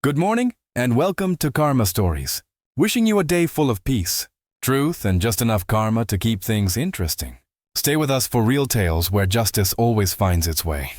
Good morning, and welcome to Karma Stories. Wishing you a day full of peace, truth, and just enough karma to keep things interesting. Stay with us for real tales where justice always finds its way.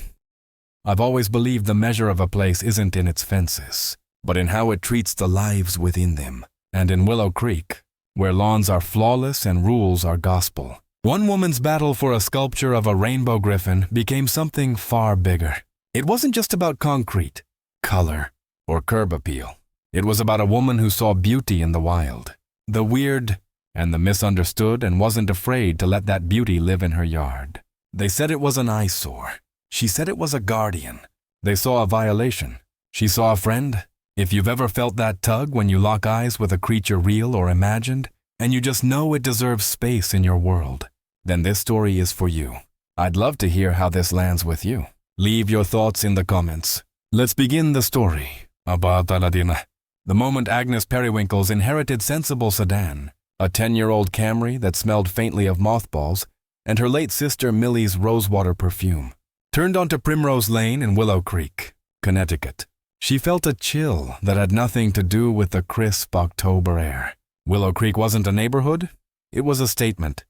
I've always believed the measure of a place isn't in its fences, but in how it treats the lives within them. And in Willow Creek, where lawns are flawless and rules are gospel, one woman's battle for a sculpture of a rainbow griffin became something far bigger. It wasn't just about concrete, color, or curb appeal. It was about a woman who saw beauty in the wild, the weird, and the misunderstood, and wasn't afraid to let that beauty live in her yard. They said it was an eyesore. She said it was a guardian. They saw a violation. She saw a friend. If you've ever felt that tug when you lock eyes with a creature real or imagined, and you just know it deserves space in your world, then this story is for you. I'd love to hear how this lands with you. Leave your thoughts in the comments. Let's begin the story. The moment Agnes Periwinkle's inherited sensible sedan, a 10-year-old Camry that smelled faintly of mothballs, and her late sister Millie's rosewater perfume, turned onto Primrose Lane in Willow Creek, Connecticut. She felt a chill that had nothing to do with the crisp October air. Willow Creek wasn't a neighborhood, it was a statement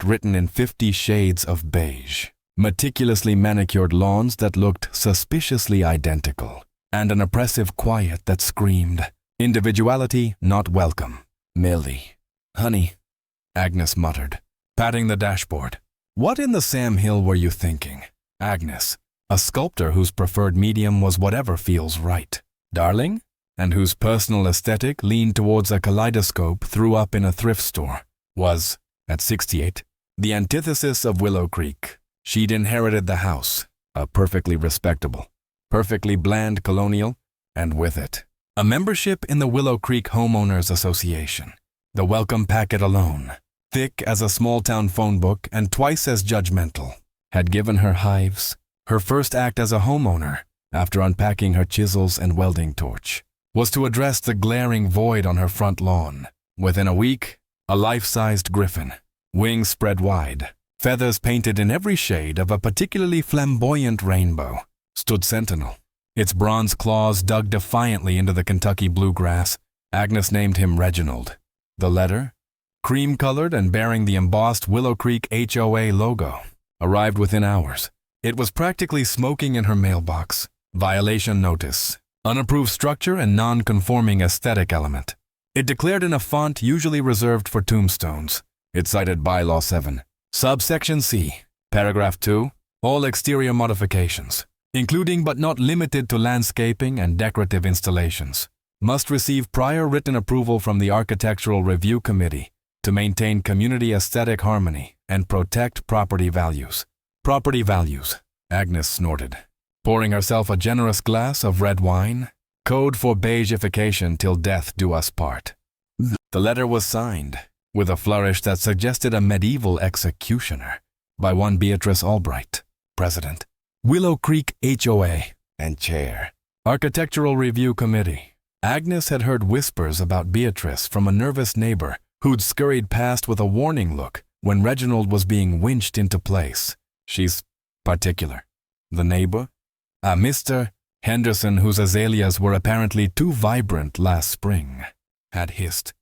written in 50 shades of beige, meticulously manicured lawns that looked suspiciously identical, and an oppressive quiet that screamed, individuality not welcome. Millie. Honey, Agnes muttered, patting the dashboard. What in the Sam Hill were you thinking? Agnes, a sculptor whose preferred medium was whatever feels right. Darling? And whose personal aesthetic leaned towards a kaleidoscope threw up in a thrift store, was, at 68, the antithesis of Willow Creek. She'd inherited the house, a perfectly respectable, perfectly bland colonial, and with it, a membership in the Willow Creek Homeowners Association. The welcome packet alone, thick as a small-town phone book and twice as judgmental, had given her hives. Her first act as a homeowner, after unpacking her chisels and welding torch, was to address the glaring void on her front lawn. Within a week, a life-sized griffin, wings spread wide, feathers painted in every shade of a particularly flamboyant rainbow, stood sentinel. Its bronze claws dug defiantly into the Kentucky bluegrass. Agnes named him Reginald. The letter, cream-colored and bearing the embossed Willow Creek HOA logo, arrived within hours. It was practically smoking in her mailbox. Violation notice, unapproved structure and non-conforming aesthetic element. It declared in a font usually reserved for tombstones. It cited Bylaw 7, Subsection C, Paragraph 2, all exterior modifications, including but not limited to landscaping and decorative installations, must receive prior written approval from the Architectural Review Committee to maintain community aesthetic harmony and protect property values. Property values, Agnes snorted, pouring herself a generous glass of red wine. Code for beigeification till death do us part. The letter was signed, with a flourish that suggested a medieval executioner, by one Beatrice Albright, President, Willow Creek HOA, and Chair, Architectural Review Committee. Agnes had heard whispers about Beatrice from a nervous neighbor who'd scurried past with a warning look when Reginald was being winched into place. She's particular. The neighbor? A Mr. Henderson, whose azaleas were apparently too vibrant last spring, had hissed.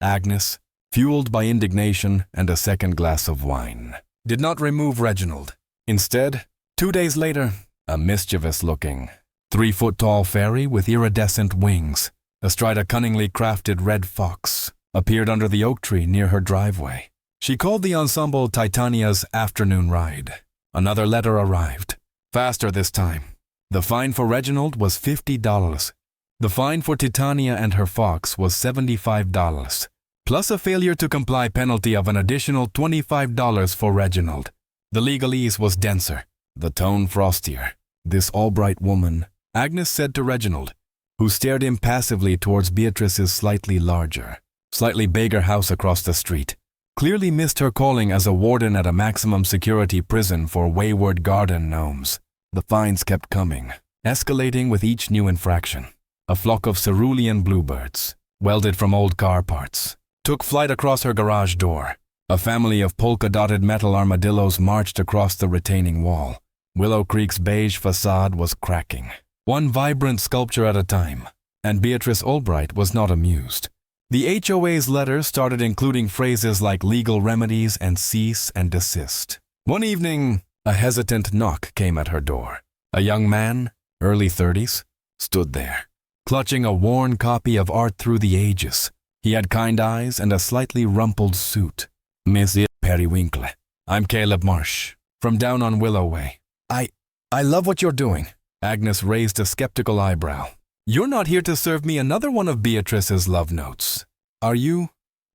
Agnes, fueled by indignation and a second glass of wine, did not remove Reginald. Instead, 2 days later, a mischievous-looking, 3-foot-tall fairy with iridescent wings, astride a cunningly crafted red fox, appeared under the oak tree near her driveway. She called the ensemble Titania's afternoon ride. Another letter arrived, faster this time. The fine for Reginald was $50. The fine for Titania and her fox was $75, plus a failure to comply penalty of an additional $25 for Reginald. The legalese was denser, the tone frostier. This Albright woman, Agnes said to Reginald, who stared impassively towards Beatrice's slightly larger, slightly bigger house across the street, clearly missed her calling as a warden at a maximum security prison for wayward garden gnomes. The fines kept coming, escalating with each new infraction. A flock of cerulean bluebirds, welded from old car parts, took flight across her garage door. A family of polka-dotted metal armadillos marched across the retaining wall. Willow Creek's beige facade was cracking, one vibrant sculpture at a time. and Beatrice Albright was not amused. The HOA's letter started including phrases like legal remedies and cease and desist. One evening, a hesitant knock came at her door. A young man, early 30s, stood there, clutching a worn copy of Art Through the Ages. He had kind eyes and a slightly rumpled suit. Miss Periwinkle, I'm Caleb Marsh, from down on Willow Way. I love what you're doing. Agnes raised a skeptical eyebrow. You're not here to serve me another one of Beatrice's love notes, are you?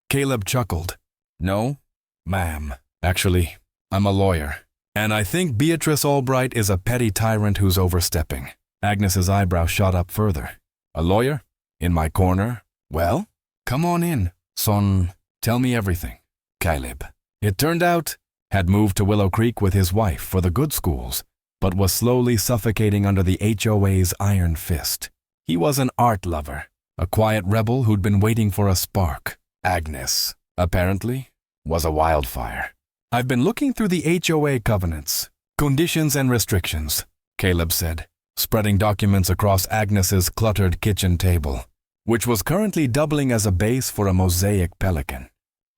Caleb chuckled. No, ma'am. Actually, I'm a lawyer, and I think Beatrice Albright is a petty tyrant who's overstepping. Agnes's eyebrow shot up further. A lawyer? In my corner? Well, come on in, son. Tell me everything. Caleb, it turned out, had moved to Willow Creek with his wife for the good schools, but was slowly suffocating under the HOA's iron fist. He was an art lover, a quiet rebel who'd been waiting for a spark. Agnes, apparently, was a wildfire. I've been looking through the HOA covenants, conditions and restrictions, Caleb said, spreading documents across Agnes's cluttered kitchen table, which was currently doubling as a base for a mosaic pelican.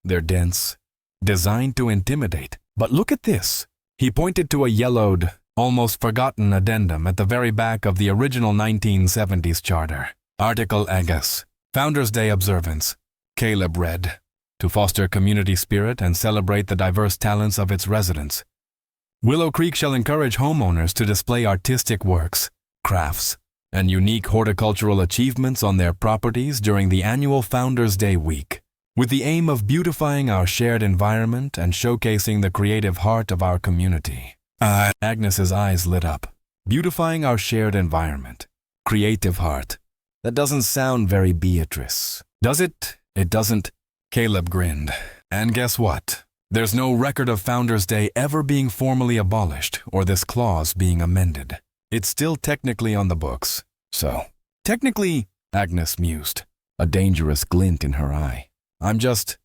They're dense, designed to intimidate. But look at this. He pointed to a yellowed, almost forgotten addendum at the very back of the original 1970s charter. Article Agus, Founders' Day observance. Caleb read, to foster community spirit and celebrate the diverse talents of its residents. Willow Creek shall encourage homeowners to display artistic works, crafts, and unique horticultural achievements on their properties during the annual Founders' Day week, with the aim of beautifying our shared environment and showcasing the creative heart of our community. Agnes's eyes lit up. Beautifying our shared environment. Creative heart. That doesn't sound very Beatrice. Does it? It doesn't. Caleb grinned. And guess what? There's no record of Founders' Day ever being formally abolished or this clause being amended. It's still technically on the books. So, technically, Agnes mused, a dangerous glint in her eye. I'm just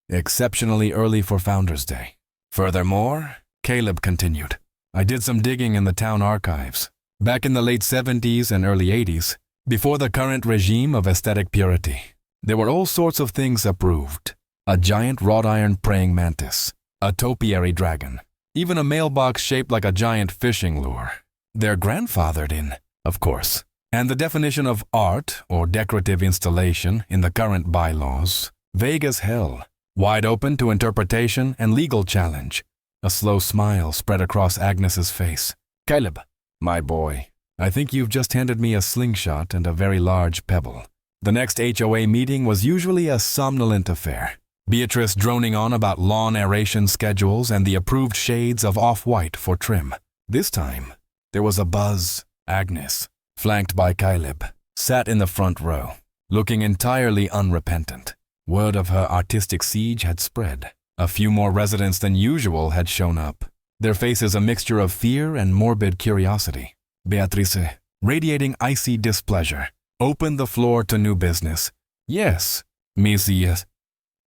exceptionally early for Founders' Day. Furthermore, Caleb continued, I did some digging in the town archives. Back in the late 70s and early 80s, before the current regime of aesthetic purity, there were all sorts of things approved. A giant wrought iron praying mantis, a topiary dragon, even a mailbox shaped like a giant fishing lure. They're grandfathered in, of course. And the definition of art or decorative installation in the current bylaws, vague as hell, wide open to interpretation and legal challenge. A slow smile spread across Agnes's face. Caleb, my boy, I think you've just handed me a slingshot and a very large pebble. The next HOA meeting was usually a somnolent affair. Beatrice droning on about lawn aeration schedules and the approved shades of off-white for trim. This time, there was a buzz. Agnes, flanked by Caleb, sat in the front row, looking entirely unrepentant. Word of her artistic siege had spread. A few more residents than usual had shown up, their faces a mixture of fear and morbid curiosity. Beatrice, radiating icy displeasure, opened the floor to new business. Yes, Miss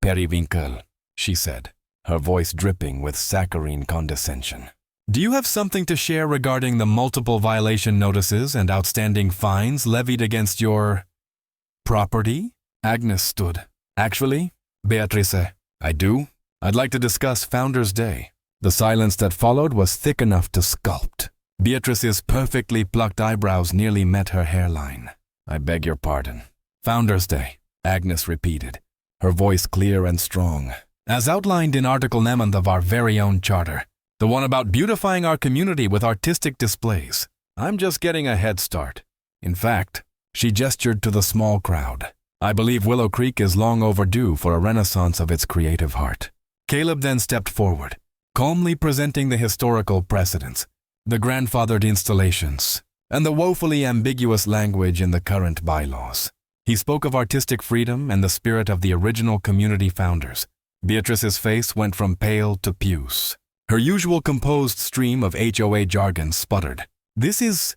Periwinkle, she said, her voice dripping with saccharine condescension. Do you have something to share regarding the multiple violation notices and outstanding fines levied against your property? Agnes stood. Actually, Beatrice, I do. I'd like to discuss Founders' Day. The silence that followed was thick enough to sculpt. Beatrice's perfectly plucked eyebrows nearly met her hairline. I beg your pardon. Founders' Day, Agnes repeated, her voice clear and strong. As outlined in Article 9 of our very own charter, the one about beautifying our community with artistic displays. I'm just getting a head start. In fact, she gestured to the small crowd. I believe Willow Creek is long overdue for a renaissance of its creative heart. Caleb then stepped forward, calmly presenting the historical precedents, the grandfathered installations, and the woefully ambiguous language in the current bylaws. He spoke of artistic freedom and the spirit of the original community founders. Beatrice's face went from pale to puce. Her usual composed stream of HOA jargon sputtered. This is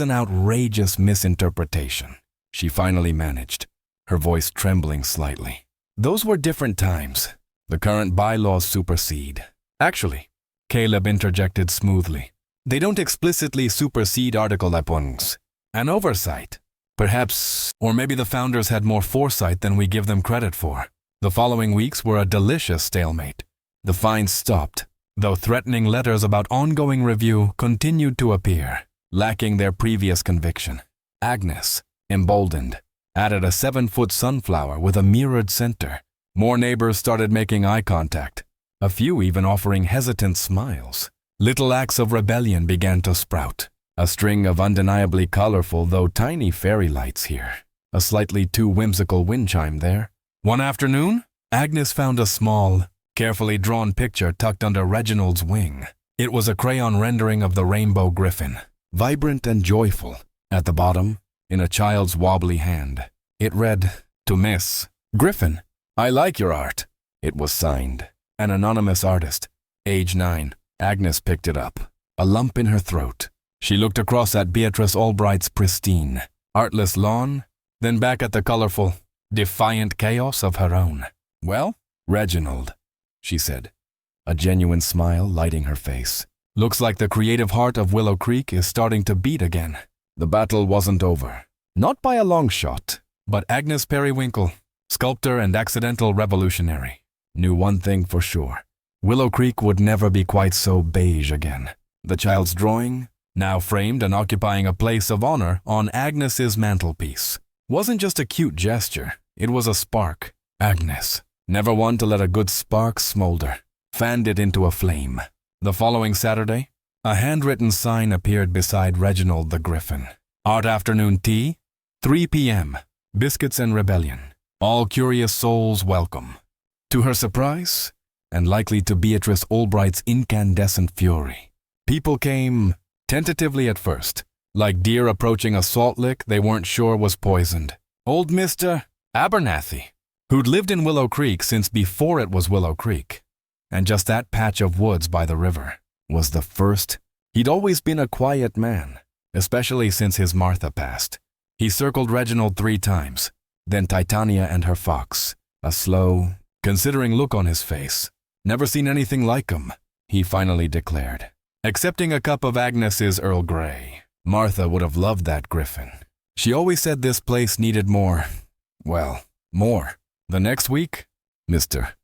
an outrageous misinterpretation, she finally managed, her voice trembling slightly. Those were different times. The current bylaws supersede. Actually, Caleb interjected smoothly, they don't explicitly supersede Article Epongs. An oversight. Perhaps, or maybe the founders had more foresight than we give them credit for. The following weeks were a delicious stalemate. The fines stopped, though threatening letters about ongoing review continued to appear, lacking their previous conviction. Agnes, emboldened, added a 7-foot sunflower with a mirrored center. More neighbors started making eye contact, a few even offering hesitant smiles. Little acts of rebellion began to sprout, a string of undeniably colorful though tiny fairy lights here, a slightly too whimsical wind chime there. One afternoon, Agnes found a small, carefully drawn picture tucked under Reginald's wing. It was a crayon rendering of the rainbow griffin, vibrant and joyful. At the bottom, in a child's wobbly hand, it read, "To Miss Griffin, I like your art." It was signed, an anonymous artist, age 9. Agnes picked it up, a lump in her throat. She looked across at Beatrice Albright's pristine, artless lawn, then back at the colorful, defiant chaos of her own. "Well, Reginald," she said, a genuine smile lighting her face. "Looks like the creative heart of Willow Creek is starting to beat again." The battle wasn't over. Not by a long shot, but Agnes Periwinkle, sculptor and accidental revolutionary, knew one thing for sure. Willow Creek would never be quite so beige again. The child's drawing, now framed and occupying a place of honor on Agnes's mantelpiece, wasn't just a cute gesture, it was a spark. Agnes, never one to let a good spark smolder, fanned it into a flame. The following Saturday, a handwritten sign appeared beside Reginald the Griffin. Art afternoon tea, 3 p.m., biscuits and rebellion. All curious souls welcome. To her surprise, and likely to Beatrice Albright's incandescent fury, people came tentatively at first, like deer approaching a salt lick they weren't sure was poisoned. Old Mr. Abernathy, who'd lived in Willow Creek since before it was Willow Creek, and just that patch of woods by the river, was the first. He'd always been a quiet man, especially since his Martha passed. He circled Reginald 3 times, then Titania and her fox, a slow, considering look on his face. "Never seen anything like 'em," he finally declared. Accepting a cup of Agnes's Earl Grey, Martha would have loved that griffin. She always said this place needed more. Well, more. The next week, Mr.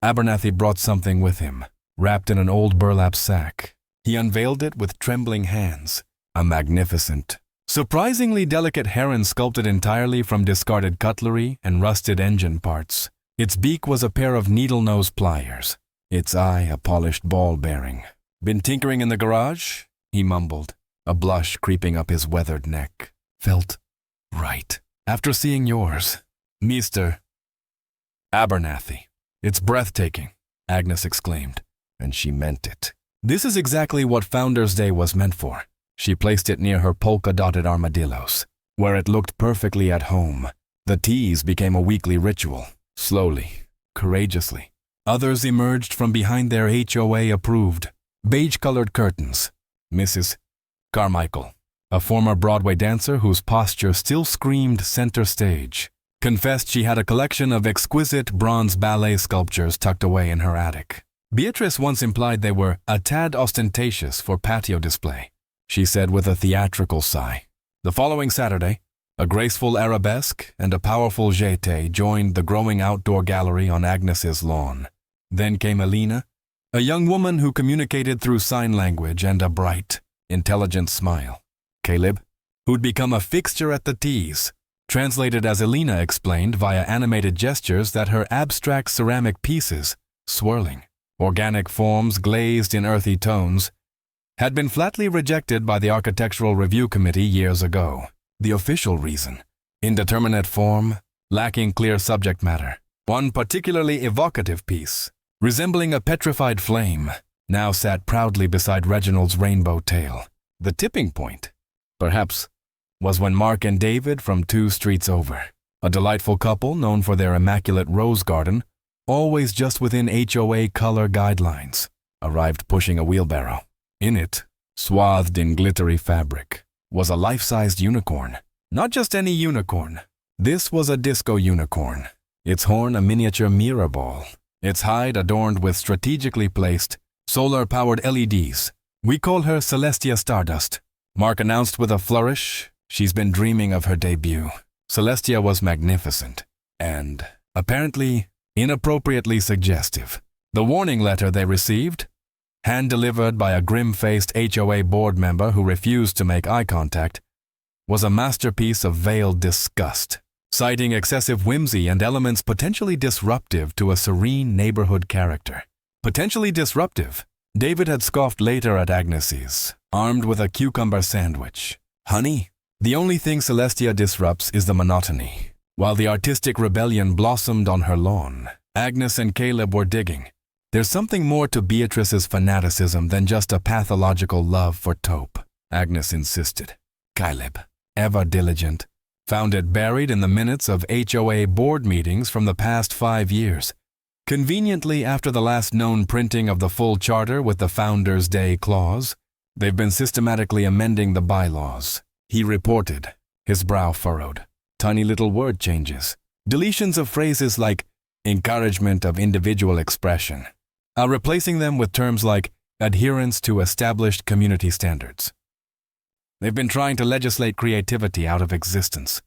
Abernathy brought something with him, wrapped in an old burlap sack. He unveiled it with trembling hands. A magnificent, surprisingly delicate heron sculpted entirely from discarded cutlery and rusted engine parts. Its beak was a pair of needle-nose pliers, its eye a polished ball bearing. "Been tinkering in the garage?" he mumbled, a blush creeping up his weathered neck. "Felt right. After seeing yours, Mr. Abernathy." "It's breathtaking," Agnes exclaimed, and she meant it. This is exactly what Founders' Day was meant for. She placed it near her polka-dotted armadillos, where it looked perfectly at home. The teas became a weekly ritual. Slowly, courageously, others emerged from behind their HOA-approved, beige-colored curtains. Mrs. Carmichael, a former Broadway dancer whose posture still screamed center stage, confessed she had a collection of exquisite bronze ballet sculptures tucked away in her attic. Beatrice once implied they were a tad ostentatious for patio display, she said with a theatrical sigh. The following Saturday, a graceful arabesque and a powerful jeté joined the growing outdoor gallery on Agnes's lawn. Then came Elena, a young woman who communicated through sign language and a bright, intelligent smile. Caleb, who'd become a fixture at the teas, translated as Elena explained via animated gestures that her abstract ceramic pieces, swirling, organic forms glazed in earthy tones, had been flatly rejected by the Architectural Review Committee years ago. The official reason, indeterminate form, lacking clear subject matter. One particularly evocative piece, resembling a petrified flame, now sat proudly beside Reginald's rainbow tail. The tipping point, perhaps, was when Mark and David from 2 streets over, a delightful couple known for their immaculate rose garden, always just within HOA color guidelines, arrived pushing a wheelbarrow. In it, swathed in glittery fabric, was a life-sized unicorn. Not just any unicorn. This was a disco unicorn, its horn a miniature mirror ball, its hide adorned with strategically placed, solar-powered LEDs. "We call her Celestia Stardust," Mark announced with a flourish, She's been dreaming of her debut. Celestia was magnificent and, apparently, inappropriately suggestive. The warning letter they received, hand-delivered by a grim-faced HOA board member who refused to make eye contact, was a masterpiece of veiled disgust, citing excessive whimsy and elements potentially disruptive to a serene neighborhood character. Potentially disruptive, David had scoffed later at Agnes's, armed with a cucumber sandwich. Honey, the only thing Celestia disrupts is the monotony. While the artistic rebellion blossomed on her lawn, Agnes and Caleb were digging. There's something more to Beatrice's fanaticism than just a pathological love for taupe, Agnes insisted. Caleb, ever diligent, found it buried in the minutes of HOA board meetings from the past 5 years, conveniently after the last known printing of the full charter with the Founders' Day clause. They've been systematically amending the bylaws, he reported, his brow furrowed. Tiny little word changes, deletions of phrases like encouragement of individual expression, replacing them with terms like adherence to established community standards. They've been trying to legislate creativity out of existence,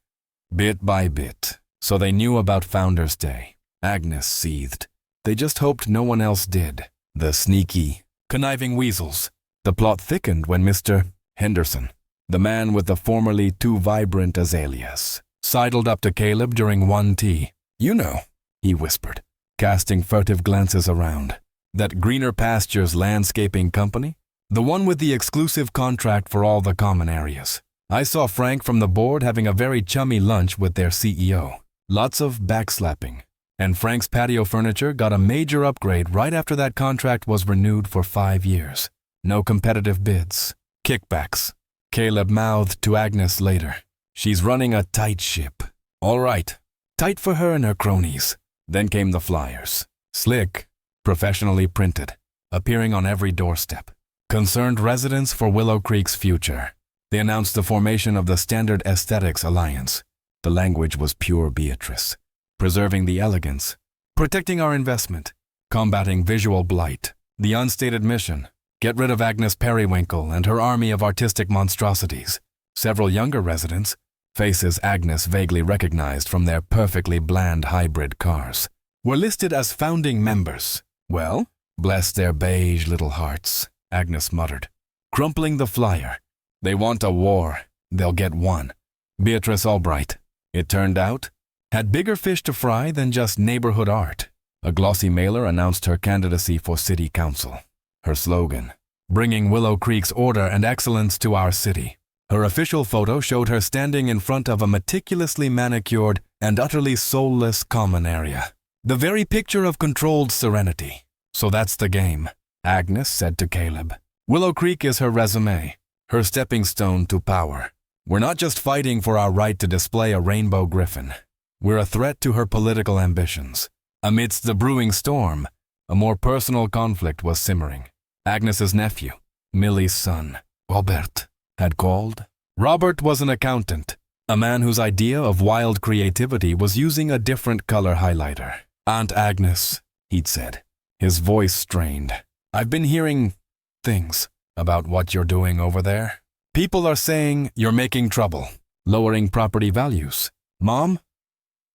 bit by bit, so they knew about Founders' Day. Agnes seethed. They just hoped no one else did. The sneaky, conniving weasels. The plot thickened when Mr. Henderson, the man with the formerly too vibrant azaleas, sidled up to Caleb during one tea. You know, he whispered, casting furtive glances around. That Greener Pastures landscaping company? The one with the exclusive contract for all the common areas. I saw Frank from the board having a very chummy lunch with their CEO. Lots of backslapping. And Frank's patio furniture got a major upgrade right after that contract was renewed for 5 years. No competitive bids. Kickbacks. Caleb mouthed to Agnes later. She's running a tight ship. All right. Tight for her and her cronies. Then came the flyers. Slick. Professionally printed. Appearing on every doorstep. Concerned residents for Willow Creek's future. They announced the formation of the Standard Aesthetics Alliance. The language was pure Beatrice. Preserving the elegance. Protecting our investment. Combating visual blight. The unstated mission. Get rid of Agnes Periwinkle and her army of artistic monstrosities. Several younger residents, faces Agnes vaguely recognized from their perfectly bland hybrid cars, were listed as founding members. Well, bless their beige little hearts, Agnes muttered, crumpling the flyer. They want a war. They'll get one. Beatrice Albright, it turned out, had bigger fish to fry than just neighborhood art. A glossy mailer announced her candidacy for city council. Her slogan, bringing Willow Creek's order and excellence to our city. Her official photo showed her standing in front of a meticulously manicured and utterly soulless common area. The very picture of controlled serenity. So that's the game, Agnes said to Caleb. Willow Creek is her resume, her stepping stone to power. We're not just fighting for our right to display a rainbow griffin. We're a threat to her political ambitions. Amidst the brewing storm, a more personal conflict was simmering. Agnes's nephew, Millie's son, Robert, had called. Robert was an accountant, a man whose idea of wild creativity was using a different color highlighter. Aunt Agnes, he'd said, his voice strained. I've been hearing things about what you're doing over there. People are saying you're making trouble, lowering property values. Mom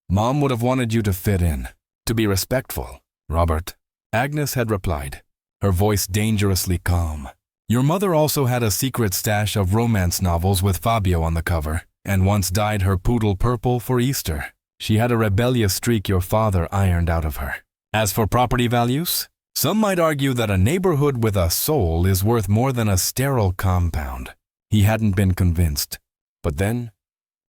would have wanted you to fit in, to be respectful, Robert. Agnes had replied, her voice dangerously calm. Your mother also had a secret stash of romance novels with Fabio on the cover, and once dyed her poodle purple for Easter. She had a rebellious streak your father ironed out of her. As for property values, some might argue that a neighborhood with a soul is worth more than a sterile compound. He hadn't been convinced. But then,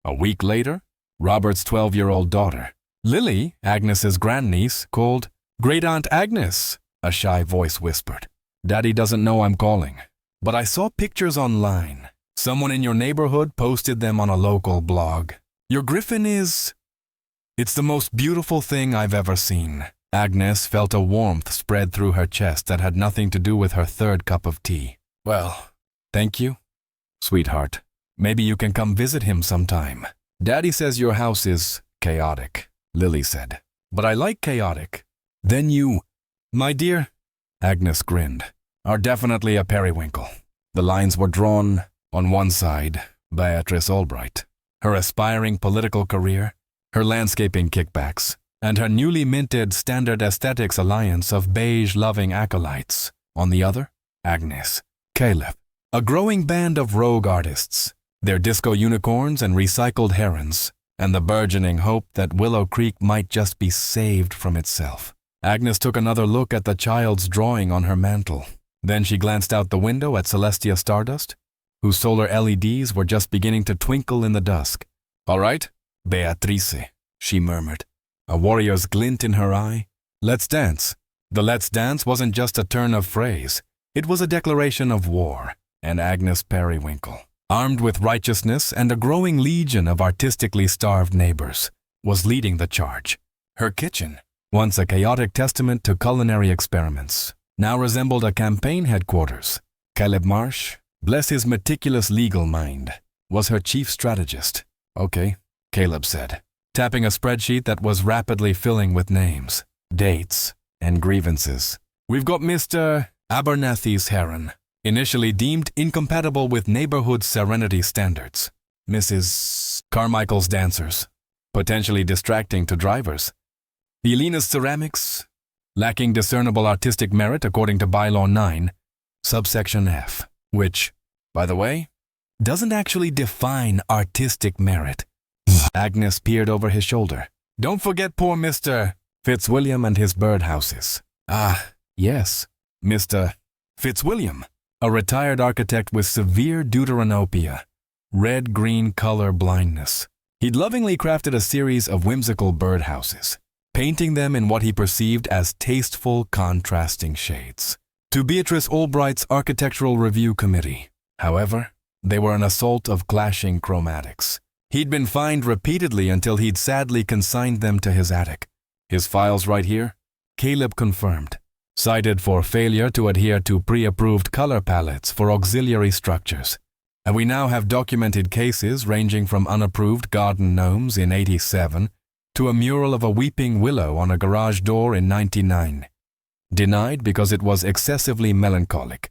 a week later, Robert's 12-year-old daughter, Lily, Agnes's grandniece, called, Great Aunt Agnes, a shy voice whispered. Daddy doesn't know I'm calling, but I saw pictures online. Someone in your neighborhood posted them on a local blog. Your griffin is... It's the most beautiful thing I've ever seen. Agnes felt a warmth spread through her chest that had nothing to do with her third cup of tea. Well, thank you, sweetheart. Maybe you can come visit him sometime. Daddy says your house is chaotic, Lily said. But I like chaotic. Then you, my dear, Agnes grinned, are definitely a periwinkle. The lines were drawn on one side, Beatrice Albright. Her aspiring political career, her landscaping kickbacks, and her newly minted Standard Aesthetics alliance of beige-loving acolytes. On the other, Agnes, Caleb, a growing band of rogue artists, their disco unicorns and recycled herons, and the burgeoning hope that Willow Creek might just be saved from itself. Agnes took another look at the child's drawing on her mantle. Then she glanced out the window at Celestia Stardust, whose solar LEDs were just beginning to twinkle in the dusk. "All right, Beatrice," she murmured, a warrior's glint in her eye. "Let's dance." The "let's dance" wasn't just a turn of phrase. It was a declaration of war, and Agnes Periwinkle, armed with righteousness and a growing legion of artistically starved neighbors, was leading the charge. Her kitchen, once a chaotic testament to culinary experiments, now resembled a campaign headquarters. Caleb Marsh, bless his meticulous legal mind, was her chief strategist. "Okay," Caleb said, tapping a spreadsheet that was rapidly filling with names, dates, and grievances. "We've got Mr. Abernathy's heron, initially deemed incompatible with neighborhood serenity standards. Mrs. Carmichael's dancers, potentially distracting to drivers. Elena's ceramics, lacking discernible artistic merit according to Bylaw 9, subsection F, which, by the way, doesn't actually define artistic merit." Agnes peered over his shoulder. "Don't forget poor Mr. Fitzwilliam and his birdhouses." "Ah, yes, Mr. Fitzwilliam, a retired architect with severe deuteranopia, red-green color blindness. He'd lovingly crafted a series of whimsical birdhouses, painting them in what he perceived as tasteful, contrasting shades. To Beatrice Albright's Architectural Review Committee, however, they were an assault of clashing chromatics. He'd been fined repeatedly until he'd sadly consigned them to his attic. "His files right here," Caleb confirmed, cited for failure to adhere to pre-approved color palettes for auxiliary structures. "And we now have documented cases ranging from unapproved garden gnomes in 87 to a mural of a weeping willow on a garage door in 99. Denied because it was excessively melancholic."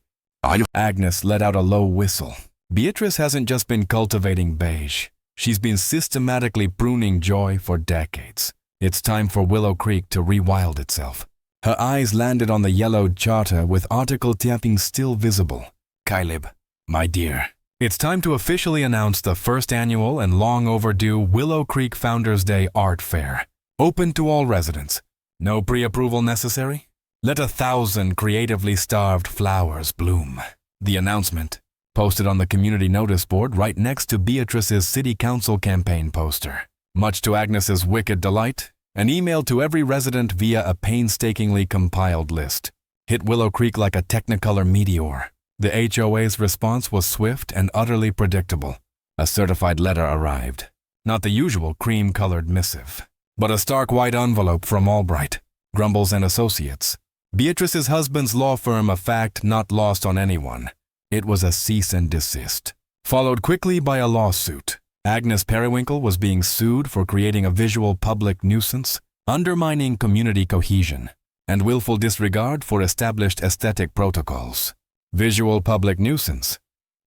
Agnes let out a low whistle. Beatrice hasn't just been cultivating beige. She's been systematically pruning joy for decades. It's time for Willow Creek to rewild itself. Her eyes landed on the yellowed charter with article tapping still visible. "Caleb, my dear, it's time to officially announce the first annual and long overdue Willow Creek Founders Day Art Fair. Open to all residents. No pre-approval necessary? Let 1,000 creatively starved flowers bloom." The announcement, posted on the community notice board right next to Beatrice's city council campaign poster. Much to Agnes's wicked delight, an email to every resident via a painstakingly compiled list hit Willow Creek like a Technicolor meteor. The HOA's response was swift and utterly predictable. A certified letter arrived. Not the usual cream-colored missive, but a stark white envelope from Albright, Grumbles and Associates, Beatrice's husband's law firm, a fact not lost on anyone. It was a cease and desist, followed quickly by a lawsuit. Agnes Periwinkle was being sued for creating a visual public nuisance, undermining community cohesion, and willful disregard for established aesthetic protocols. Visual public nuisance?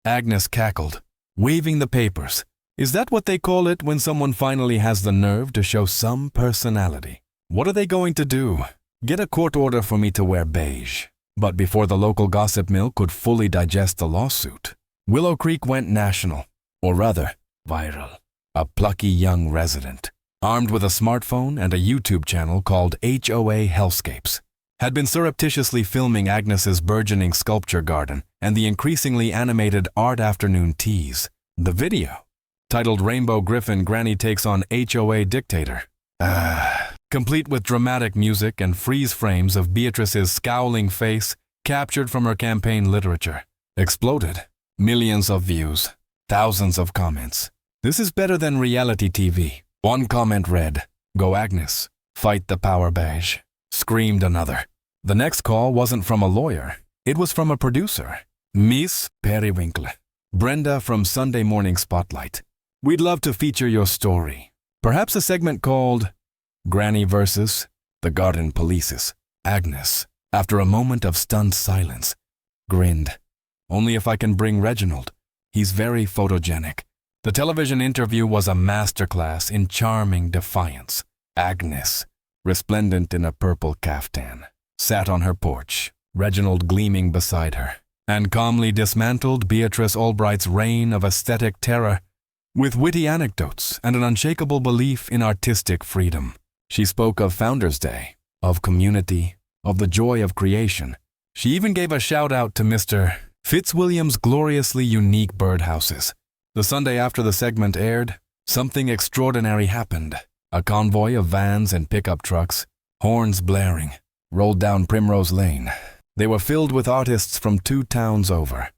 Agnes cackled, waving the papers. Is that what they call it when someone finally has the nerve to show some personality? What are they going to do? Get a court order for me to wear beige. But before the local gossip mill could fully digest the lawsuit, Willow Creek went national, or rather, viral. A plucky young resident, armed with a smartphone and a YouTube channel called HOA Hellscapes, had been surreptitiously filming Agnes's burgeoning sculpture garden and the increasingly animated art afternoon teas. The video, titled Rainbow Griffin Granny Takes on HOA Dictator, complete with dramatic music and freeze frames of Beatrice's scowling face captured from her campaign literature, exploded. Millions of views, thousands of comments. This is better than reality TV. One comment read, "Go Agnes, fight the power beige," screamed another. The next call wasn't from a lawyer. It was from a producer, Miss Periwinkle. "Brenda from Sunday Morning Spotlight. We'd love to feature your story. Perhaps a segment called Granny versus the Garden Polices." Agnes, after a moment of stunned silence, grinned. "Only if I can bring Reginald. He's very photogenic." The television interview was a masterclass in charming defiance. Agnes, resplendent in a purple caftan, sat on her porch, Reginald gleaming beside her, and calmly dismantled Beatrice Albright's reign of aesthetic terror with witty anecdotes and an unshakable belief in artistic freedom. She spoke of Founders' Day, of community, of the joy of creation. She even gave a shout-out to Mr. Fitzwilliam's gloriously unique birdhouses. The Sunday after the segment aired, something extraordinary happened. A convoy of vans and pickup trucks, horns blaring, rolled down Primrose Lane. They were filled with artists from 2 towns over.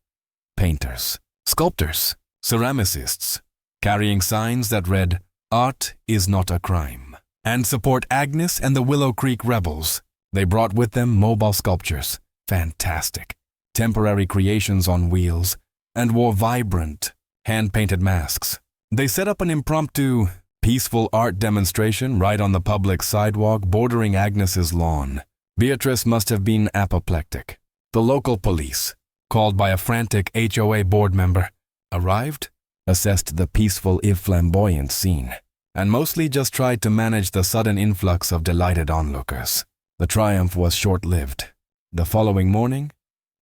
Painters, sculptors, ceramicists, carrying signs that read, "Art is not a crime," and "Support Agnes and the Willow Creek rebels." They brought with them mobile sculptures, fantastic, temporary creations on wheels, and wore vibrant, hand-painted masks. They set up an impromptu, peaceful art demonstration right on the public sidewalk bordering Agnes's lawn. Beatrice must have been apoplectic. The local police, called by a frantic HOA board member, arrived, assessed the peaceful if flamboyant scene, and mostly just tried to manage the sudden influx of delighted onlookers. The triumph was short-lived. The following morning,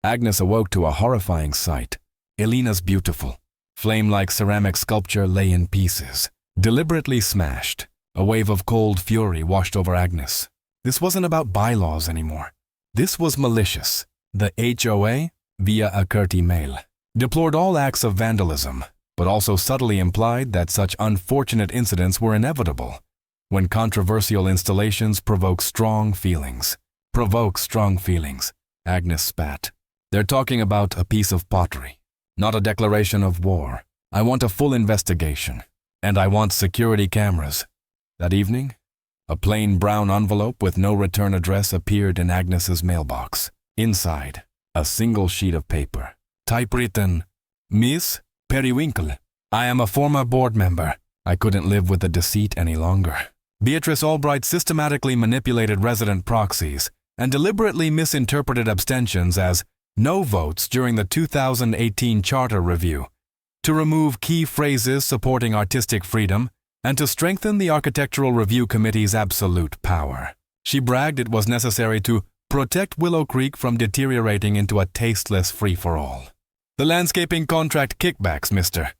Agnes awoke to a horrifying sight. Elena's beautiful, flame-like ceramic sculpture lay in pieces, deliberately smashed. A wave of cold fury washed over Agnes. This wasn't about bylaws anymore. This was malicious. The HOA, via a courtesy mail, deplored all acts of vandalism, but also subtly implied that such unfortunate incidents were inevitable. When controversial installations provoke strong feelings, Agnes spat. They're talking about a piece of pottery, not a declaration of war. I want a full investigation, and I want security cameras. That evening, a plain brown envelope with no return address appeared in Agnes's mailbox. Inside, a single sheet of paper, typewritten, "Miss Periwinkle, I am a former board member." I couldn't live with the deceit any longer. Beatrice Albright systematically manipulated resident proxies and deliberately misinterpreted abstentions as no votes during the 2018 Charter Review, to remove key phrases supporting artistic freedom, and to strengthen the Architectural Review Committee's absolute power. She bragged it was necessary to protect Willow Creek from deteriorating into a tasteless free-for-all. The landscaping contract kickbacks, Mr.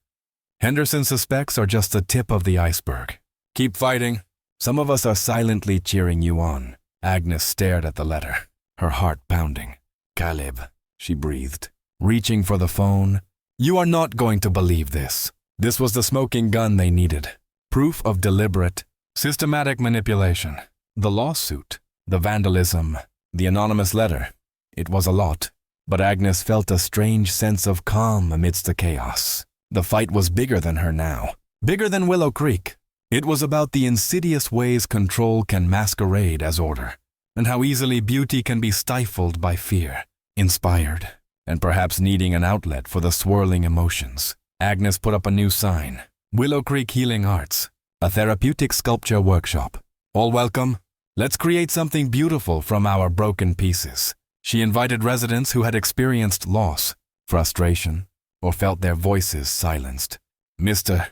Henderson suspects are just the tip of the iceberg. Keep fighting. Some of us are silently cheering you on. Agnes stared at the letter, her heart pounding. "Caleb," she breathed, reaching for the phone. "You are not going to believe this." This was the smoking gun they needed. Proof of deliberate, systematic manipulation. The lawsuit, the vandalism, the anonymous letter. It was a lot, but Agnes felt a strange sense of calm amidst the chaos. The fight was bigger than her now, bigger than Willow Creek. It was about the insidious ways control can masquerade as order, and how easily beauty can be stifled by fear. Inspired, and perhaps needing an outlet for the swirling emotions, Agnes put up a new sign. Willow Creek Healing Arts, a therapeutic sculpture workshop. All welcome. Let's create something beautiful from our broken pieces. She invited residents who had experienced loss, frustration, or felt their voices silenced. Mr.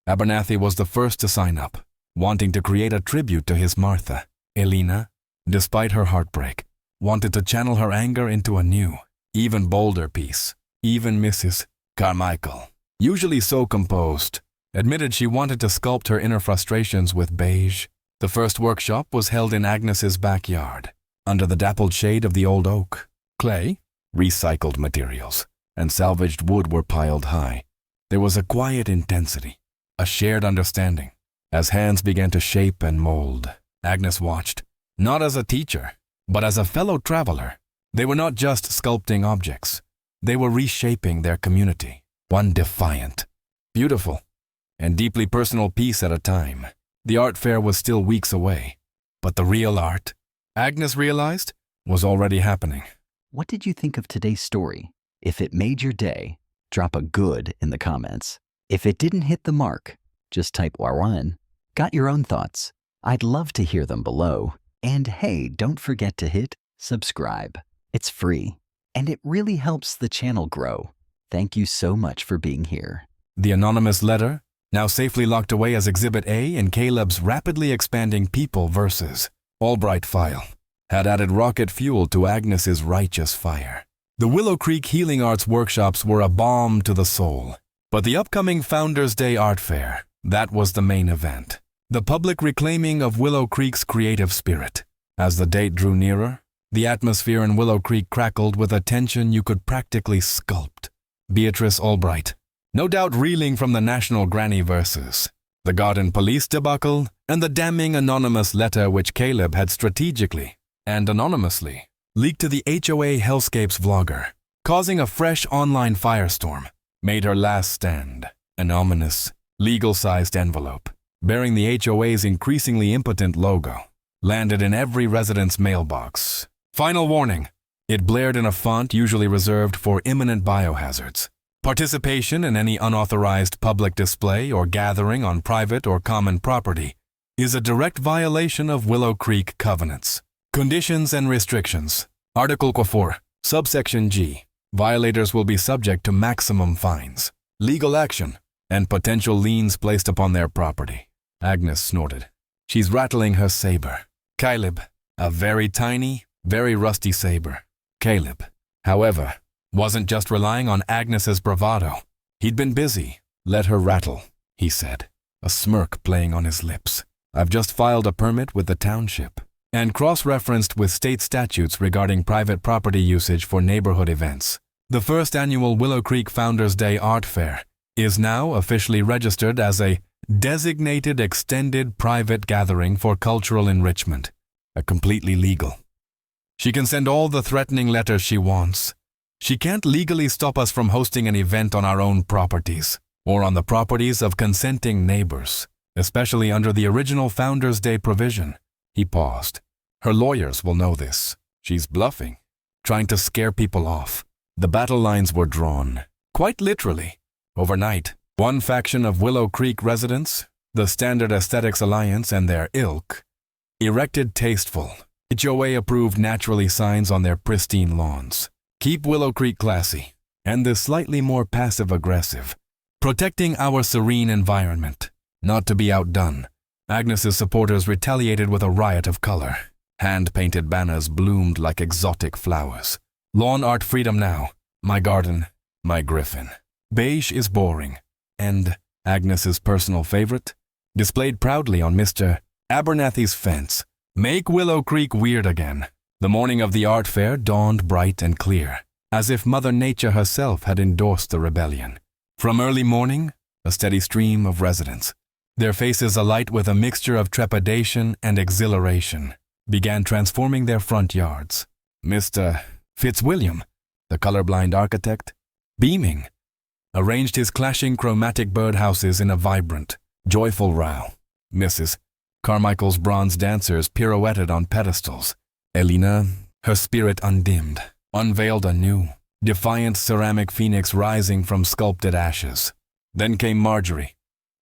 Abernathy was the first to sign up, wanting to create a tribute to his Martha. Elena, despite her heartbreak, wanted to channel her anger into a new, even bolder piece. Even Mrs. Carmichael, usually so composed, admitted she wanted to sculpt her inner frustrations with beige. The first workshop was held in Agnes's backyard, under the dappled shade of the old oak. Clay, recycled materials, and salvaged wood were piled high. There was a quiet intensity, a shared understanding. As hands began to shape and mold, Agnes watched, not as a teacher, but as a fellow traveler. They were not just sculpting objects. They were reshaping their community, one defiant, beautiful, and deeply personal piece at a time. The art fair was still weeks away, but the real art, Agnes realized, was already happening. What did you think of today's story? If it made your day, drop a good in the comments. If it didn't hit the mark, just type "1." Got your own thoughts? I'd love to hear them below. And hey, don't forget to hit subscribe. It's free, and it really helps the channel grow. Thank you so much for being here. The anonymous letter, now safely locked away as Exhibit A in Caleb's rapidly expanding People vs. Albright file, had added rocket fuel to Agnes's righteous fire. The Willow Creek Healing Arts workshops were a balm to the soul, but the upcoming Founders Day Art Fair, that was the main event. The public reclaiming of Willow Creek's creative spirit. As the date drew nearer, the atmosphere in Willow Creek crackled with a tension you could practically sculpt. Beatrice Albright, no doubt reeling from the national granny verses, the Garden Police debacle, and the damning anonymous letter which Caleb had strategically and anonymously leaked to the HOA Hellscapes vlogger, causing a fresh online firestorm, made her last stand, an ominous, legal-sized envelope, bearing the HOA's increasingly impotent logo, landed in every resident's mailbox. Final warning, it blared in a font usually reserved for imminent biohazards. Participation in any unauthorized public display or gathering on private or common property is a direct violation of Willow Creek covenants. Conditions and restrictions. Article 4, subsection G. Violators will be subject to maximum fines, legal action, and potential liens placed upon their property. Agnes snorted. She's rattling her saber. Caleb, a very tiny, very rusty saber. Caleb, however, wasn't just relying on Agnes's bravado. He'd been busy. Let her rattle, he said, a smirk playing on his lips. I've just filed a permit with the township and cross-referenced with state statutes regarding private property usage for neighborhood events. The first annual Willow Creek Founders Day Art Fair is now officially registered as a designated extended private gathering for cultural enrichment, a completely legal. She can send all the threatening letters she wants. She can't legally stop us from hosting an event on our own properties or on the properties of consenting neighbors, especially under the original Founders Day provision. He paused. Her lawyers will know this. She's bluffing, trying to scare people off. The battle lines were drawn, quite literally. Overnight, one faction of Willow Creek residents, the Standard Aesthetics Alliance and their ilk, erected tasteful, HOA-approved naturally signs on their pristine lawns. Keep Willow Creek classy, and the slightly more passive-aggressive, protecting our serene environment. Not to be outdone, Agnes's supporters retaliated with a riot of color. Hand-painted banners bloomed like exotic flowers. Lawn art freedom now. My garden, my griffin. Beige is boring. And Agnes's personal favorite, displayed proudly on Mr. Abernathy's fence. Make Willow Creek weird again. The morning of the art fair dawned bright and clear, as if Mother Nature herself had endorsed the rebellion. From early morning, a steady stream of residents, their faces alight with a mixture of trepidation and exhilaration, began transforming their front yards. Mr. Fitzwilliam, the colorblind architect, beaming, arranged his clashing chromatic birdhouses in a vibrant, joyful row. Mrs. Carmichael's bronze dancers pirouetted on pedestals. Elena, her spirit undimmed, unveiled a new, defiant ceramic phoenix rising from sculpted ashes. Then came Marjorie,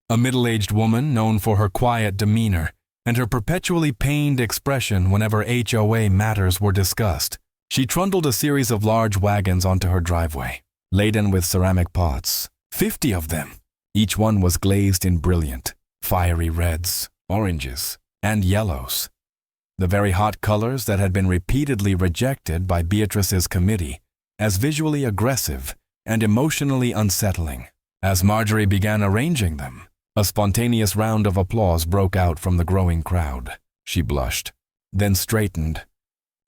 a middle-aged woman known for her quiet demeanor and her perpetually pained expression whenever HOA matters were discussed. She trundled a series of large wagons onto her driveway, laden with ceramic pots, 50 of them. Each one was glazed in brilliant, fiery reds, oranges, and yellows. The very hot colors that had been repeatedly rejected by Beatrice's committee as visually aggressive and emotionally unsettling. As Marjorie began arranging them, a spontaneous round of applause broke out from the growing crowd. She blushed, then straightened,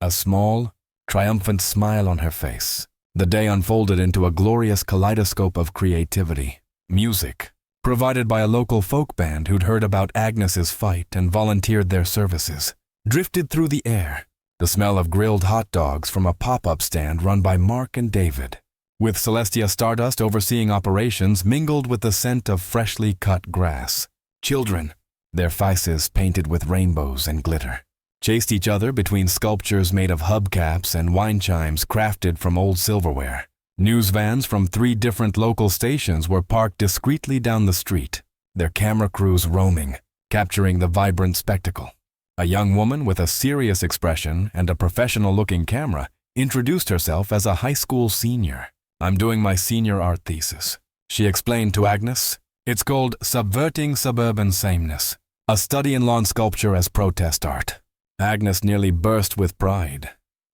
a small, triumphant smile on her face. The day unfolded into a glorious kaleidoscope of creativity. Music, provided by a local folk band who'd heard about Agnes's fight and volunteered their services, drifted through the air. The smell of grilled hot dogs from a pop-up stand run by Mark and David, with Celestia Stardust overseeing operations, mingled with the scent of freshly cut grass. Children, their faces painted with rainbows and glitter, chased each other between sculptures made of hubcaps and wine chimes crafted from old silverware. News vans from 3 different local stations were parked discreetly down the street, their camera crews roaming, capturing the vibrant spectacle. A young woman with a serious expression and a professional-looking camera introduced herself as a high school senior. I'm doing my senior art thesis. she explained to Agnes. It's called Subverting Suburban Sameness, a study in lawn sculpture as protest art. Agnes nearly burst with pride.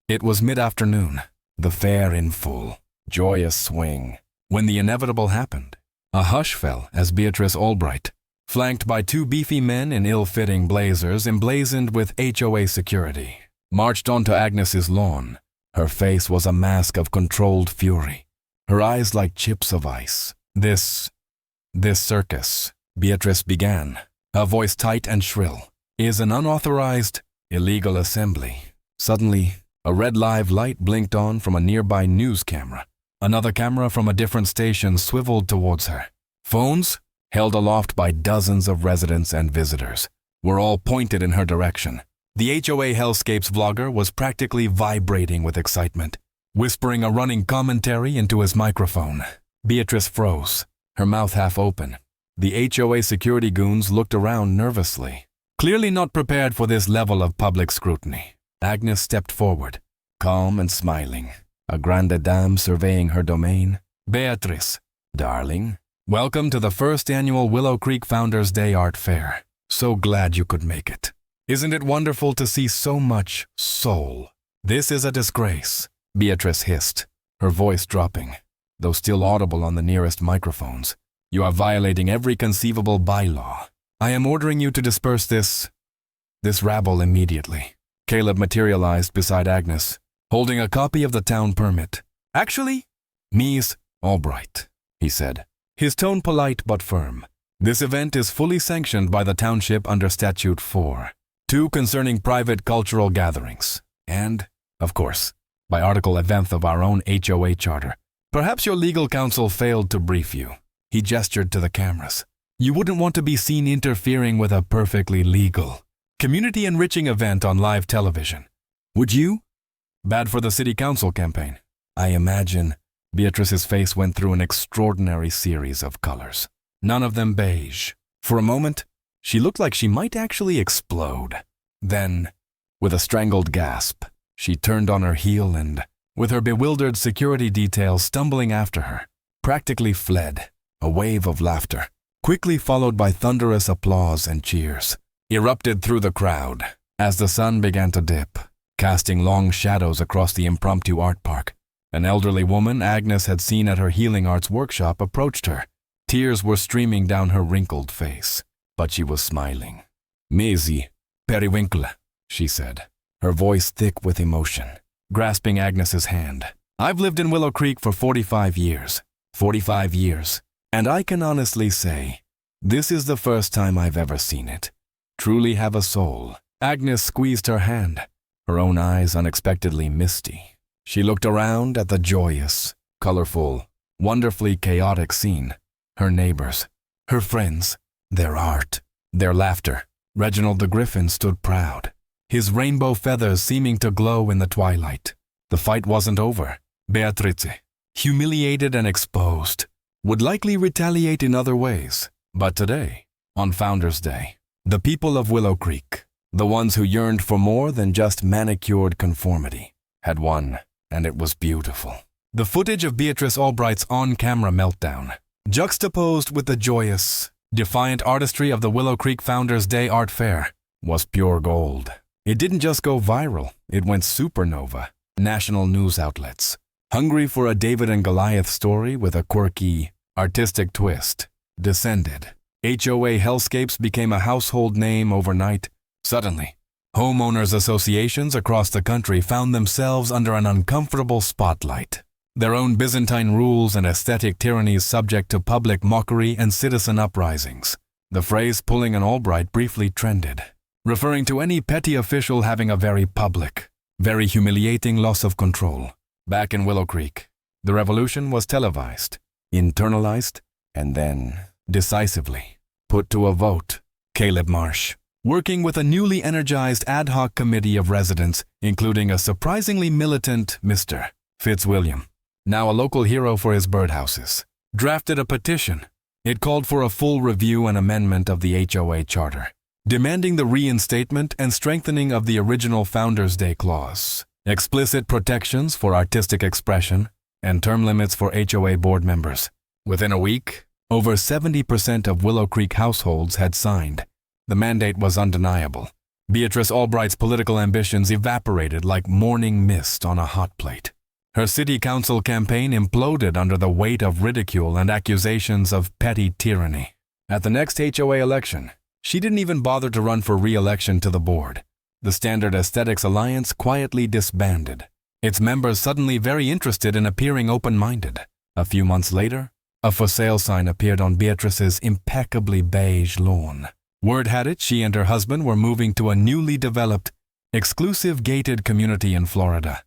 It was mid-afternoon, the fair in full, joyous swing, when the inevitable happened. A hush fell as Beatrice Albright, flanked by two beefy men in ill-fitting blazers emblazoned with HOA security, marched onto Agnes's lawn. Her face was a mask of controlled fury, her eyes like chips of ice. This circus, Beatrice began, her voice tight and shrill, is an unauthorized, illegal assembly. Suddenly, a red live light blinked on from a nearby news camera. Another camera from a different station swiveled towards her. Phones, held aloft by dozens of residents and visitors, were all pointed in her direction. The HOA Hellscapes vlogger was practically vibrating with excitement, whispering a running commentary into his microphone. Beatrice froze, her mouth half open. The HOA security goons looked around nervously, clearly not prepared for this level of public scrutiny. Agnes stepped forward, calm and smiling, a grande dame surveying her domain. Beatrice, darling, welcome to the first annual Willow Creek Founders Day Art Fair. So glad you could make it. Isn't it wonderful to see so much soul? This is a disgrace, Beatrice hissed, her voice dropping, though still audible on the nearest microphones. You are violating every conceivable bylaw. I am ordering you to disperse this rabble immediately. Caleb materialized beside Agnes, holding a copy of the town permit. Actually, Ms. Albright, he said, his tone polite but firm. This event is fully sanctioned by the township under Statute 4(2) concerning private cultural gatherings, and, of course, by Article 11th of our own HOA charter. Perhaps your legal counsel failed to brief you. He gestured to the cameras. You wouldn't want to be seen interfering with a perfectly legal, community-enriching event on live television. Would you? Bad for the city council campaign. I imagine. Beatrice's face went through an extraordinary series of colors, none of them beige. For a moment, she looked like she might actually explode. Then, with a strangled gasp, she turned on her heel and, with her bewildered security detail stumbling after her, practically fled. A wave of laughter, quickly followed by thunderous applause and cheers, erupted through the crowd as the sun began to dip, casting long shadows across the impromptu art park. An elderly woman Agnes had seen at her healing arts workshop approached her. Tears were streaming down her wrinkled face, but she was smiling. Agnes Periwinkle, she said, her voice thick with emotion, grasping Agnes's hand. I've lived in Willow Creek for 45 years. 45 years. And I can honestly say, this is the first time I've ever seen it truly have a soul. Agnes squeezed her hand, her own eyes unexpectedly misty. She looked around at the joyous, colorful, wonderfully chaotic scene. Her neighbors, her friends, their art, their laughter. Reginald the griffin stood proud, his rainbow feathers seeming to glow in the twilight. The fight wasn't over. Beatrice, humiliated and exposed, would likely retaliate in other ways. But today, on Founders Day, the people of Willow Creek, the ones who yearned for more than just manicured conformity, had won, and it was beautiful. The footage of Beatrice Albright's on-camera meltdown, juxtaposed with the joyous, defiant artistry of the Willow Creek Founders Day Art Fair, was pure gold. It didn't just go viral, it went supernova. National news outlets, hungry for a David and Goliath story with a quirky, artistic twist, descended. HOA Hellscapes became a household name overnight. Suddenly, homeowners associations across the country found themselves under an uncomfortable spotlight. Their own Byzantine rules and aesthetic tyrannies subject to public mockery and citizen uprisings. The phrase pulling an Albright briefly trended, referring to any petty official having a very public, very humiliating loss of control. Back in Willow Creek, the revolution was televised, internalized, and then, decisively, put to a vote. Caleb Marsh, working with a newly energized ad hoc committee of residents, including a surprisingly militant Mr. Fitzwilliam, now a local hero for his birdhouses, drafted a petition. It called for a full review and amendment of the HOA charter, demanding the reinstatement and strengthening of the original Founders Day clause, explicit protections for artistic expression, and term limits for HOA board members. Within a week, over 70% of Willow Creek households had signed. The mandate was undeniable. Beatrice Albright's political ambitions evaporated like morning mist on a hot plate. Her city council campaign imploded under the weight of ridicule and accusations of petty tyranny. At the next HOA election, she didn't even bother to run for re-election to the board. The Standard Aesthetics Alliance quietly disbanded, its members suddenly very interested in appearing open-minded. A few months later, a for sale sign appeared on Beatrice's impeccably beige lawn. Word had it she and her husband were moving to a newly developed, exclusive gated community in Florida.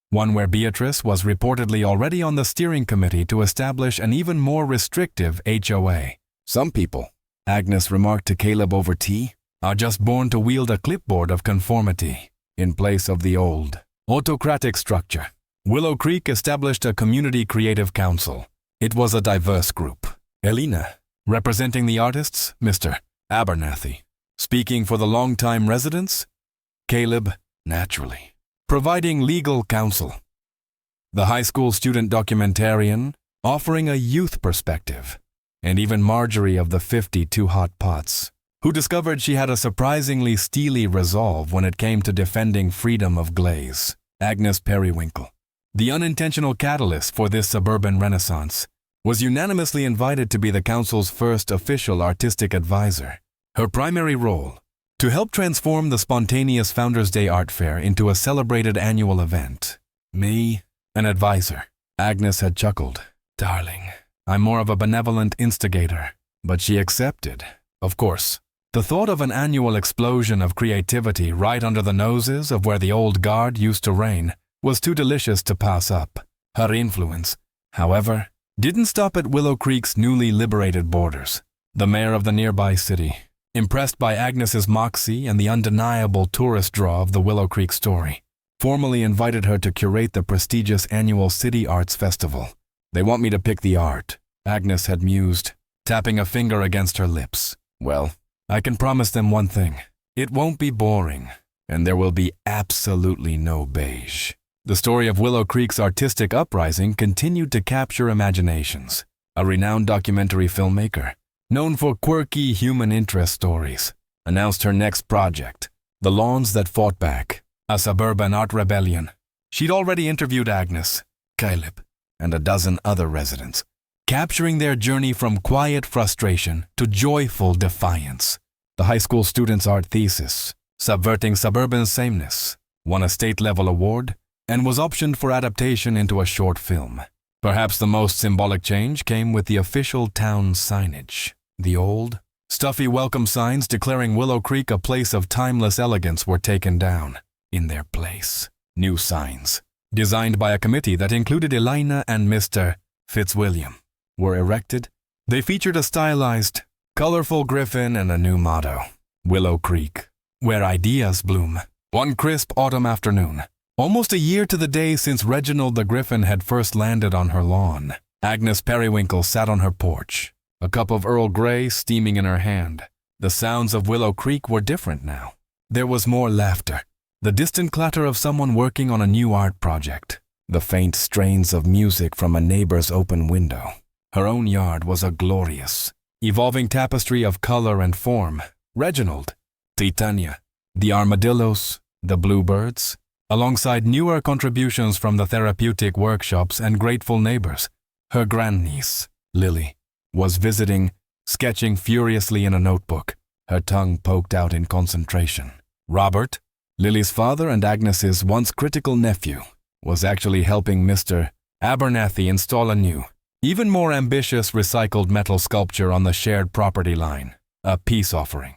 One where Beatrice was reportedly already on the steering committee to establish an even more restrictive HOA. Some people, Agnes remarked to Caleb over tea, are just born to wield a clipboard of conformity in place of the old, autocratic structure. Willow Creek established a community creative council. It was a diverse group. Elena, representing the artists, Mr. Abernathy. Speaking for the longtime residents, Caleb, naturally. Providing legal counsel. The high school student documentarian, offering a youth perspective. And even Marjorie of the 52 Hot Pots, who discovered she had a surprisingly steely resolve when it came to defending freedom of glaze. Agnes Periwinkle, the unintentional catalyst for this suburban renaissance, was unanimously invited to be the council's first official artistic advisor. Her primary role, to help transform the spontaneous Founders' Day Art Fair into a celebrated annual event. Me, an advisor. Agnes had chuckled. Darling, I'm more of a benevolent instigator. But she accepted, of course. The thought of an annual explosion of creativity right under the noses of where the old guard used to reign was too delicious to pass up. Her influence, however, didn't stop at Willow Creek's newly liberated borders. The mayor of the nearby city, impressed by Agnes's moxie and the undeniable tourist draw of the Willow Creek story, formally invited her to curate the prestigious annual City Arts Festival. They want me to pick the art, Agnes had mused, tapping a finger against her lips. Well, I can promise them one thing. It won't be boring, and there will be absolutely no beige. The story of Willow Creek's artistic uprising continued to capture imaginations. A renowned documentary filmmaker, known for quirky human interest stories, announced her next project, The Lawns That Fought Back, a suburban art rebellion. She'd already interviewed Agnes, Caleb, and a dozen other residents, capturing their journey from quiet frustration to joyful defiance. The high school student's art thesis, Subverting Suburban Sameness, won a state-level award and was optioned for adaptation into a short film. Perhaps the most symbolic change came with the official town signage. The old, stuffy welcome signs declaring Willow Creek a place of timeless elegance were taken down. In their place, new signs, designed by a committee that included Elena and Mr. Fitzwilliam, were erected. They featured a stylized, colorful griffin and a new motto, Willow Creek, where ideas bloom. One crisp autumn afternoon, almost a year to the day since Reginald the Griffin had first landed on her lawn, Agnes Periwinkle sat on her porch, a cup of Earl Grey steaming in her hand. The sounds of Willow Creek were different now. There was more laughter, the distant clatter of someone working on a new art project, the faint strains of music from a neighbor's open window. Her own yard was a glorious, evolving tapestry of color and form. Reginald, Titania, the armadillos, the bluebirds, alongside newer contributions from the therapeutic workshops and grateful neighbors. Her grandniece, Lily, was visiting, sketching furiously in a notebook, her tongue poked out in concentration. Robert, Lily's father and Agnes's once critical nephew, was actually helping Mr. Abernathy install a new, even more ambitious recycled metal sculpture on the shared property line, a peace offering.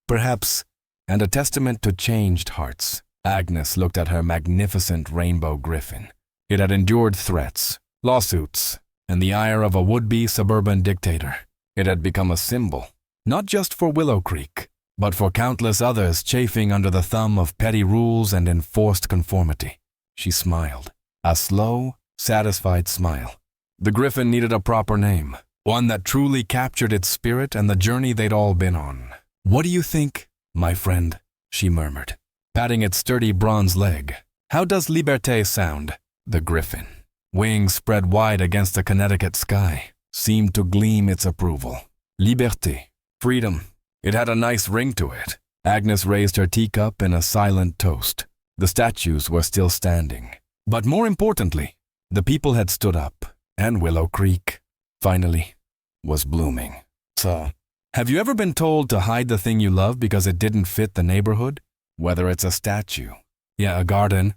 Perhaps, and a testament to changed hearts. Agnes looked at her magnificent rainbow griffin. It had endured threats, lawsuits, and the ire of a would-be suburban dictator. It had become a symbol, not just for Willow Creek, but for countless others chafing under the thumb of petty rules and enforced conformity. She smiled, a slow, satisfied smile. The griffin needed a proper name, one that truly captured its spirit and the journey they'd all been on. "What do you think, my friend?" she murmured, patting its sturdy bronze leg. "How does liberté sound?" The griffin, wings spread wide against the Connecticut sky, seemed to gleam its approval. Liberté. Freedom. It had a nice ring to it. Agnes raised her teacup in a silent toast. The statues were still standing. But more importantly, the people had stood up, and Willow Creek, finally, was blooming. So, have you ever been told to hide the thing you love because it didn't fit the neighborhood? Whether it's a statue, a garden,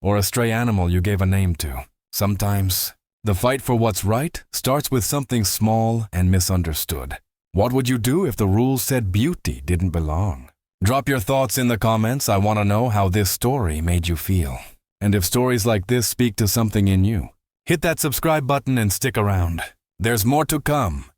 or a stray animal you gave a name to. Sometimes, the fight for what's right starts with something small and misunderstood. What would you do if the rules said beauty didn't belong? Drop your thoughts in the comments. I want to know how this story made you feel. And if stories like this speak to something in you, hit that subscribe button and stick around. There's more to come.